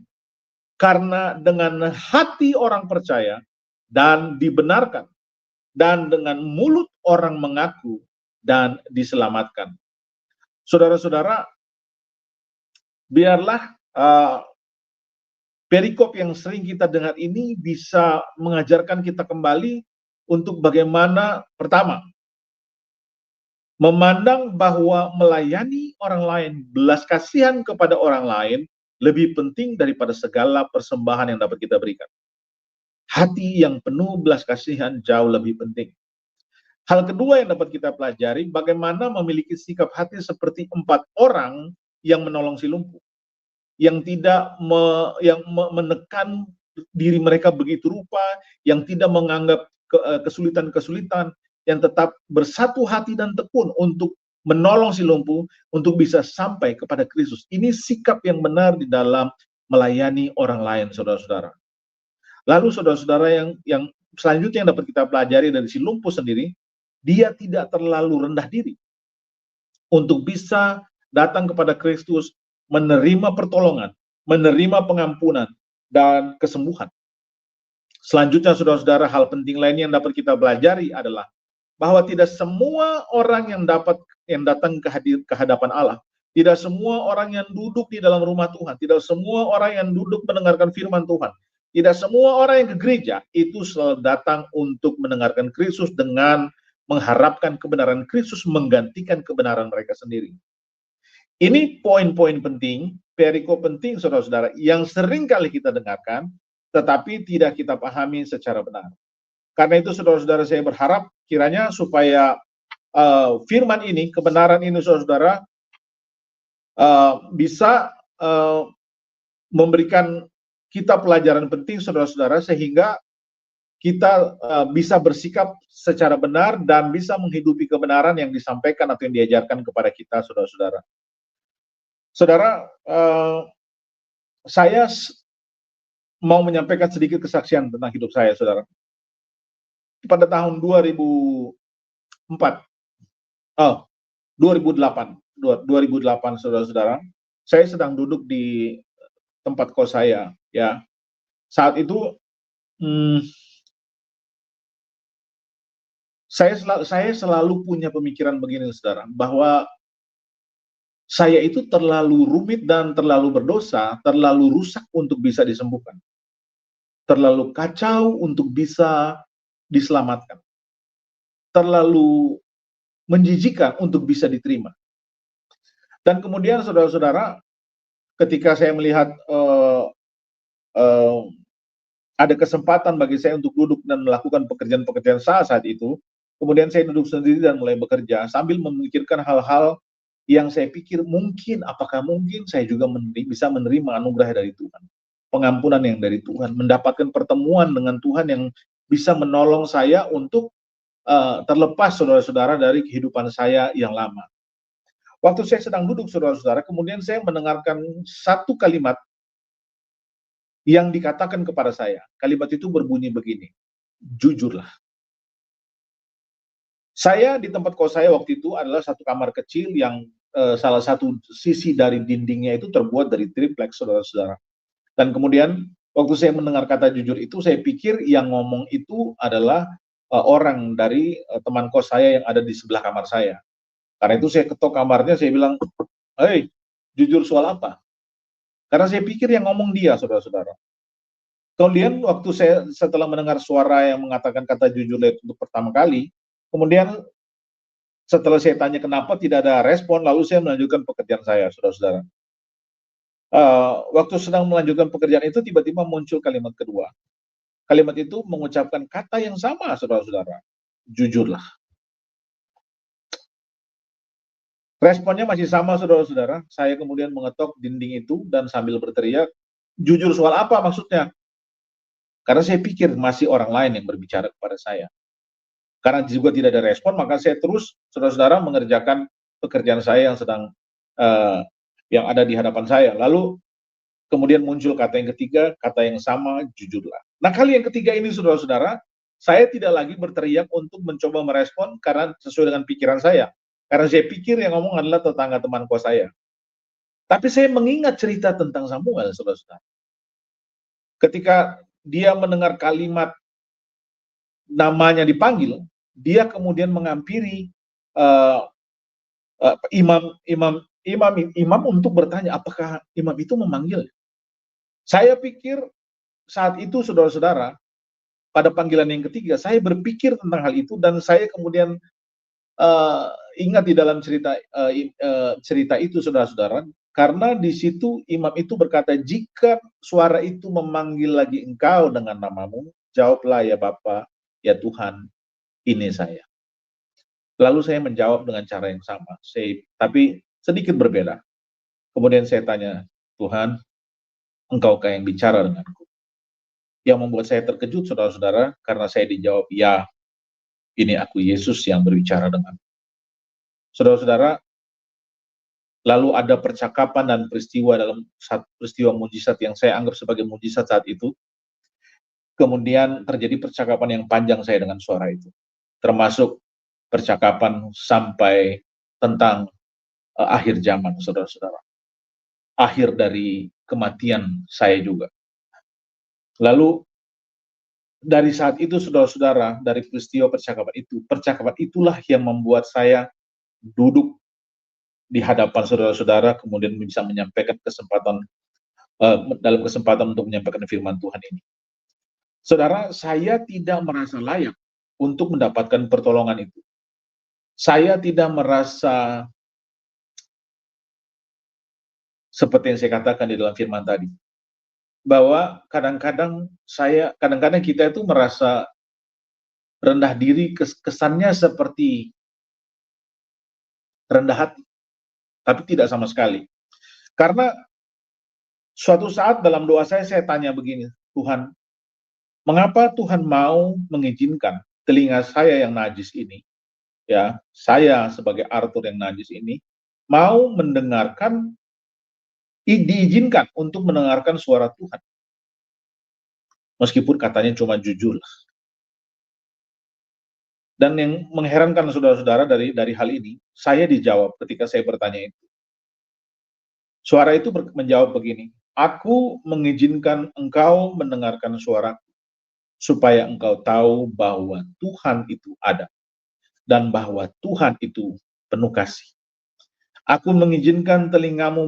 karena dengan hati orang percaya dan dibenarkan, dan dengan mulut orang mengaku dan diselamatkan. Saudara-saudara, biarlah perikop yang sering kita dengar ini bisa mengajarkan kita kembali untuk bagaimana, pertama, memandang bahwa melayani orang lain, belas kasihan kepada orang lain, lebih penting daripada segala persembahan yang dapat kita berikan. Hati yang penuh belas kasihan jauh lebih penting. Hal kedua yang dapat kita pelajari, bagaimana memiliki sikap hati seperti 4 orang yang menolong si lumpuh, yang tidak menekan diri mereka begitu rupa, yang tidak menganggap kesulitan-kesulitan, yang tetap bersatu hati dan tekun untuk menolong si lumpuh untuk bisa sampai kepada Kristus. Ini sikap yang benar di dalam melayani orang lain, saudara-saudara. Lalu saudara-saudara, yang selanjutnya yang dapat kita pelajari dari si lumpuh sendiri, dia tidak terlalu rendah diri untuk bisa datang kepada Kristus, menerima pertolongan, menerima pengampunan dan kesembuhan. Selanjutnya, saudara-saudara, hal penting lainnya yang dapat kita pelajari adalah bahwa tidak semua orang yang datang ke hadapan Allah, tidak semua orang yang duduk di dalam rumah Tuhan, tidak semua orang yang duduk mendengarkan firman Tuhan, tidak semua orang yang ke gereja itu selalu datang untuk mendengarkan Kristus dengan mengharapkan kebenaran Kristus menggantikan kebenaran mereka sendiri. Ini poin-poin penting, perikop penting, saudara-saudara, yang sering kali kita dengarkan, tetapi tidak kita pahami secara benar. Karena itu, saudara-saudara, saya berharap kiranya supaya firman ini, kebenaran ini, saudara-saudara, bisa memberikan kita pelajaran penting, saudara-saudara, sehingga kita bisa bersikap secara benar dan bisa menghidupi kebenaran yang disampaikan atau yang diajarkan kepada kita, saudara-saudara. Saudara, saya mau menyampaikan sedikit kesaksian tentang hidup saya, saudara. Pada tahun 2008, saudara-saudara, saya sedang duduk di tempat kos saya, ya. Saat itu, saya selalu punya pemikiran begini, saudara, bahwa saya itu terlalu rumit dan terlalu berdosa, terlalu rusak untuk bisa disembuhkan. Terlalu kacau untuk bisa diselamatkan. Terlalu menjijikan untuk bisa diterima. Dan kemudian, saudara-saudara, ketika saya melihat ada kesempatan bagi saya untuk duduk dan melakukan pekerjaan-pekerjaan saat itu, kemudian saya duduk sendiri dan mulai bekerja sambil memikirkan hal-hal yang saya pikir apakah mungkin saya juga bisa menerima anugerah dari Tuhan, pengampunan yang dari Tuhan, mendapatkan pertemuan dengan Tuhan yang bisa menolong saya untuk terlepas, saudara-saudara, dari kehidupan saya yang lama. Waktu saya sedang duduk, saudara-saudara, kemudian saya mendengarkan satu kalimat yang dikatakan kepada saya. Kalimat itu berbunyi begini, jujurlah. Saya di tempat kos saya waktu itu adalah satu kamar kecil yang salah satu sisi dari dindingnya itu terbuat dari triplex, saudara-saudara. Dan kemudian waktu saya mendengar kata jujur itu, saya pikir yang ngomong itu adalah orang dari teman kos saya yang ada di sebelah kamar saya. Karena itu saya ketok kamarnya, saya bilang, "Hei, jujur soal apa?" Karena saya pikir yang ngomong dia, saudara-saudara. Kemudian waktu saya setelah mendengar suara yang mengatakan kata jujur itu untuk pertama kali, kemudian setelah saya tanya kenapa tidak ada respon, lalu saya melanjutkan pekerjaan saya, saudara-saudara. Waktu sedang melanjutkan pekerjaan itu, tiba-tiba muncul kalimat kedua. Kalimat itu mengucapkan kata yang sama, saudara-saudara, jujurlah. Responnya masih sama, saudara-saudara. Saya kemudian mengetok dinding itu dan sambil berteriak, jujur soal apa maksudnya? Karena saya pikir masih orang lain yang berbicara kepada saya. Karena juga tidak ada respon, maka saya terus, saudara-saudara, mengerjakan pekerjaan saya yang sedang yang ada di hadapan saya. Lalu kemudian muncul kata yang ketiga, kata yang sama, jujurlah. Nah, kali yang ketiga ini, saudara-saudara, saya tidak lagi berteriak untuk mencoba merespon karena sesuai dengan pikiran saya. Karena saya pikir yang ngomong adalah tetangga teman kos saya. Tapi saya mengingat cerita tentang Samuel, saudara-saudara. Ketika dia mendengar kalimat namanya dipanggil, dia kemudian menghampiri imam untuk bertanya apakah imam itu memanggil. Saya pikir saat itu, saudara-saudara, pada panggilan yang ketiga, saya berpikir tentang hal itu dan saya kemudian ingat di dalam cerita itu, saudara-saudara, karena di situ imam itu berkata, jika suara itu memanggil lagi engkau dengan namamu, jawablah, ya Bapa, ya Tuhan, ini saya. Lalu saya menjawab dengan cara yang sama, tapi sedikit berbeda. Kemudian saya tanya, Tuhan, engkaukah yang bicara denganku? Yang membuat saya terkejut, saudara-saudara, karena saya dijawab, ya, ini aku Yesus yang berbicara denganmu. Saudara-saudara, lalu ada percakapan dan peristiwa mujizat yang saya anggap sebagai mujizat saat itu. Kemudian terjadi percakapan yang panjang saya dengan suara itu, termasuk percakapan sampai tentang akhir zaman, saudara-saudara. Akhir dari kematian saya juga. Lalu dari saat itu, saudara-saudara, dari peristiwa percakapan itulah yang membuat saya duduk di hadapan saudara-saudara, kemudian bisa menyampaikan dalam kesempatan untuk menyampaikan firman Tuhan ini. Saudara, saya tidak merasa layak untuk mendapatkan pertolongan itu. Saya tidak merasa seperti yang saya katakan di dalam firman tadi, bahwa kadang-kadang kita itu merasa rendah diri, kesannya seperti rendah hati, tapi tidak sama sekali. Karena suatu saat dalam doa saya tanya begini, Tuhan, mengapa Tuhan mau mengizinkan telinga saya yang najis ini, ya, saya sebagai Arthur yang najis ini, mau diizinkan untuk mendengarkan suara Tuhan. Meskipun katanya cuma jujur. Dan yang mengherankan saudara-saudara dari hal ini, saya dijawab ketika saya bertanya itu. Suara itu menjawab begini, aku mengizinkan engkau mendengarkan suaraku, supaya engkau tahu bahwa Tuhan itu ada, dan bahwa Tuhan itu penuh kasih. Aku mengizinkan telingamu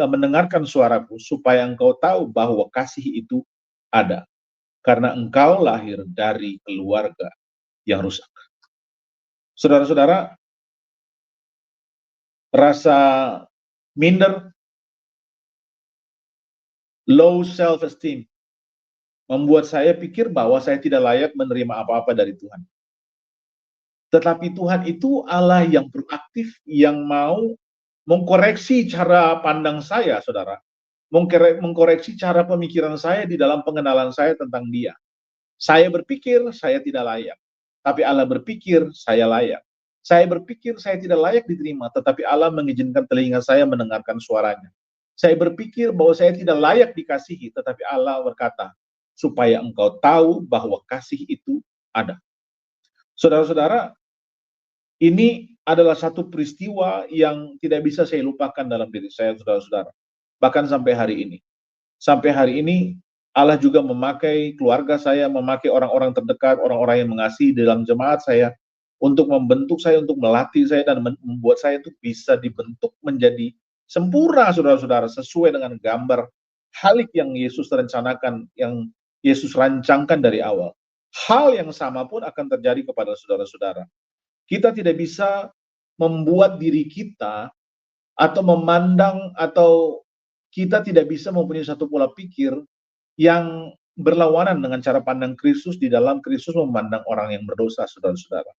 mendengarkan suaraku, supaya engkau tahu bahwa kasih itu ada, karena engkau lahir dari keluarga yang rusak. Saudara-saudara, rasa minder, low self-esteem, membuat saya pikir bahwa saya tidak layak menerima apa-apa dari Tuhan. Tetapi Tuhan itu Allah yang proaktif, yang mau mengkoreksi cara pandang saya, saudara. Mengkoreksi cara pemikiran saya di dalam pengenalan saya tentang Dia. Saya berpikir saya tidak layak, tapi Allah berpikir saya layak. Saya berpikir saya tidak layak diterima, tetapi Allah mengizinkan telinga saya mendengarkan suaranya. Saya berpikir bahwa saya tidak layak dikasihi, tetapi Allah berkata, supaya engkau tahu bahwa kasih itu ada. Saudara-saudara, ini adalah satu peristiwa yang tidak bisa saya lupakan dalam diri saya, saudara-saudara. Bahkan sampai hari ini. Sampai hari ini, Allah juga memakai keluarga saya, memakai orang-orang terdekat, orang-orang yang mengasihi dalam jemaat saya, untuk membentuk saya, untuk melatih saya, dan membuat saya itu bisa dibentuk menjadi sempurna, saudara-saudara, sesuai dengan gambar halik yang Yesus rencanakan, yang Yesus rancangkan dari awal. Hal yang sama pun akan terjadi kepada saudara-saudara. Kita tidak bisa membuat diri kita atau memandang, atau kita tidak bisa mempunyai satu pola pikir yang berlawanan dengan cara pandang Kristus di dalam Kristus memandang orang yang berdosa, saudara-saudara.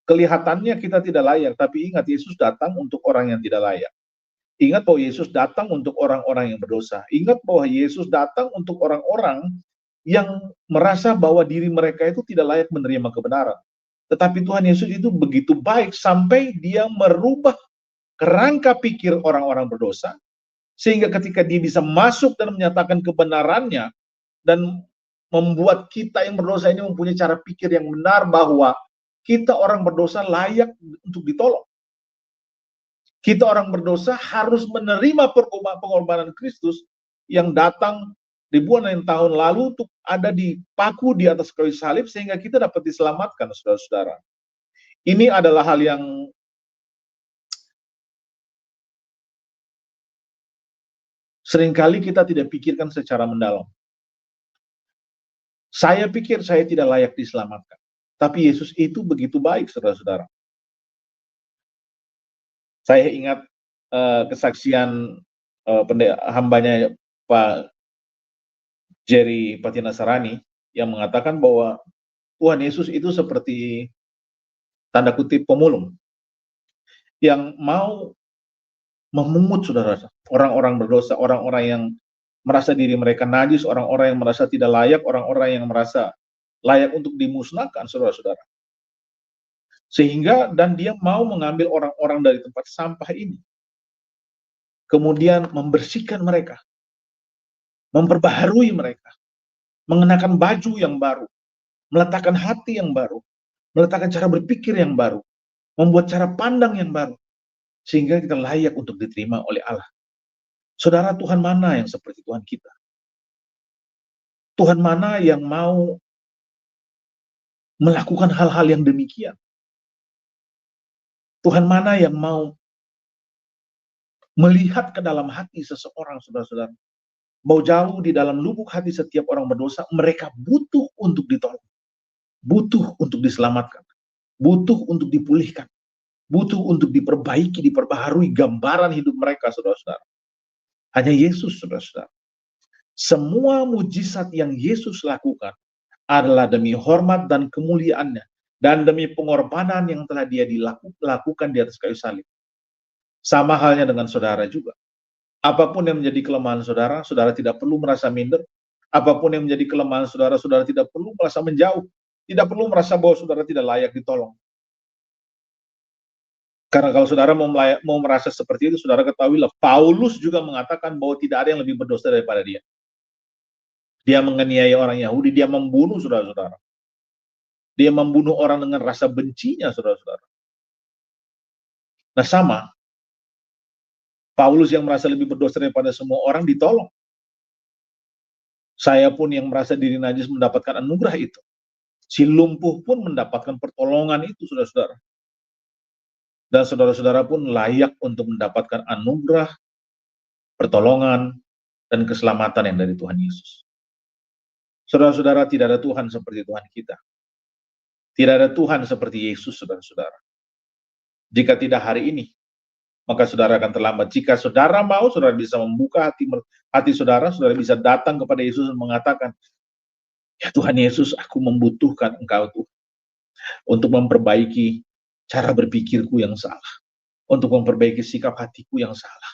Kelihatannya kita tidak layak, tapi ingat, Yesus datang untuk orang yang tidak layak. Ingat bahwa Yesus datang untuk orang-orang yang berdosa. Ingat bahwa Yesus datang untuk orang-orang yang merasa bahwa diri mereka itu tidak layak menerima kebenaran. Tetapi Tuhan Yesus itu begitu baik sampai Dia merubah kerangka pikir orang-orang berdosa, sehingga ketika Dia bisa masuk dan menyatakan kebenarannya, dan membuat kita yang berdosa ini mempunyai cara pikir yang benar bahwa kita orang berdosa layak untuk ditolong. Kita orang berdosa harus menerima pengorbanan Kristus yang datang ribuan tahun lalu untuk ada dipaku di atas kayu salib sehingga kita dapat diselamatkan, saudara-saudara. Ini adalah hal yang seringkali kita tidak pikirkan secara mendalam. Saya pikir saya tidak layak diselamatkan, tapi Yesus itu begitu baik, saudara-saudara. Saya ingat kesaksian hambanya Pak Jerry Patinasarani yang mengatakan bahwa Tuhan Yesus itu seperti tanda kutip pemulung yang mau memungut, saudara, orang-orang berdosa, orang-orang yang merasa diri mereka najis, orang-orang yang merasa tidak layak, orang-orang yang merasa layak untuk dimusnahkan, saudara-saudara. Sehingga, dan Dia mau mengambil orang-orang dari tempat sampah ini, kemudian membersihkan mereka, memperbaharui mereka, mengenakan baju yang baru, meletakkan hati yang baru, meletakkan cara berpikir yang baru, membuat cara pandang yang baru, sehingga kita layak untuk diterima oleh Allah. Saudara, Tuhan mana yang seperti Tuhan kita? Tuhan mana yang mau melakukan hal-hal yang demikian? Tuhan mana yang mau melihat ke dalam hati seseorang, saudara-saudara? Mau jauh di dalam lubuk hati setiap orang berdosa, mereka butuh untuk ditolong, butuh untuk diselamatkan, butuh untuk dipulihkan, butuh untuk diperbaiki, diperbaharui gambaran hidup mereka, saudara-saudara. Hanya Yesus, saudara-saudara. Semua mujizat yang Yesus lakukan adalah demi hormat dan kemuliaannya, dan demi pengorbanan yang telah dia dilakukan di atas kayu salib. Sama halnya dengan saudara juga. Apapun yang menjadi kelemahan saudara, saudara tidak perlu merasa minder. Apapun yang menjadi kelemahan saudara, saudara tidak perlu merasa menjauh. Tidak perlu merasa bahwa saudara tidak layak ditolong. Karena kalau saudara mau merasa seperti itu, saudara ketahuilah, Paulus juga mengatakan bahwa tidak ada yang lebih berdosa daripada dia. Dia menganiaya orang Yahudi, dia membunuh saudara-saudara. Dia membunuh orang dengan rasa bencinya, saudara-saudara. Nah, sama, Paulus yang merasa lebih berdosa daripada semua orang ditolong. Saya pun yang merasa diri najis mendapatkan anugerah itu. Si lumpuh pun mendapatkan pertolongan itu, saudara-saudara. Dan saudara-saudara pun layak untuk mendapatkan anugerah, pertolongan, dan keselamatan yang dari Tuhan Yesus. Saudara-saudara, tidak ada Tuhan seperti Tuhan kita. Tidak ada Tuhan seperti Yesus, saudara-saudara. Jika tidak hari ini, maka saudara akan terlambat. Jika saudara mau, saudara bisa membuka hati saudara, saudara bisa datang kepada Yesus dan mengatakan, ya Tuhan Yesus, aku membutuhkan Engkau Tuhan untuk memperbaiki cara berpikirku yang salah, untuk memperbaiki sikap hatiku yang salah,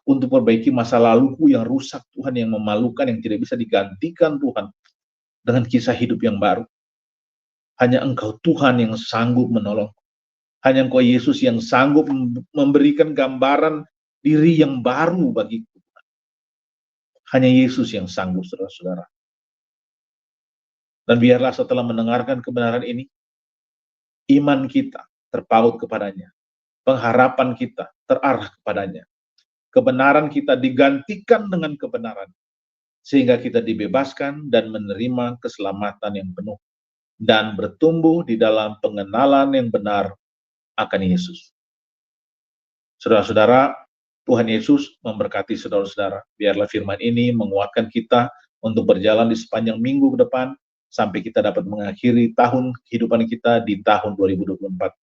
untuk memperbaiki masa laluku yang rusak Tuhan, yang memalukan, yang tidak bisa digantikan Tuhan dengan kisah hidup yang baru. Hanya Engkau Tuhan yang sanggup menolong. Hanya Engkau Yesus yang sanggup memberikan gambaran diri yang baru bagiku. Hanya Yesus yang sanggup, saudara-saudara. Dan biarlah setelah mendengarkan kebenaran ini, iman kita terpaut kepadanya. Pengharapan kita terarah kepadanya. Kebenaran kita digantikan dengan kebenaran. Sehingga kita dibebaskan dan menerima keselamatan yang penuh. Dan bertumbuh di dalam pengenalan yang benar akan Yesus. Saudara-saudara, Tuhan Yesus memberkati saudara-saudara. Biarlah firman ini menguatkan kita untuk berjalan di sepanjang minggu ke depan, sampai kita dapat mengakhiri tahun kehidupan kita di tahun 2024.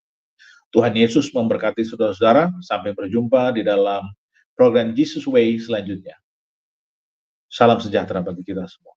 Tuhan Yesus memberkati saudara-saudara. Sampai berjumpa di dalam program Jesus Way selanjutnya. Salam sejahtera bagi kita semua.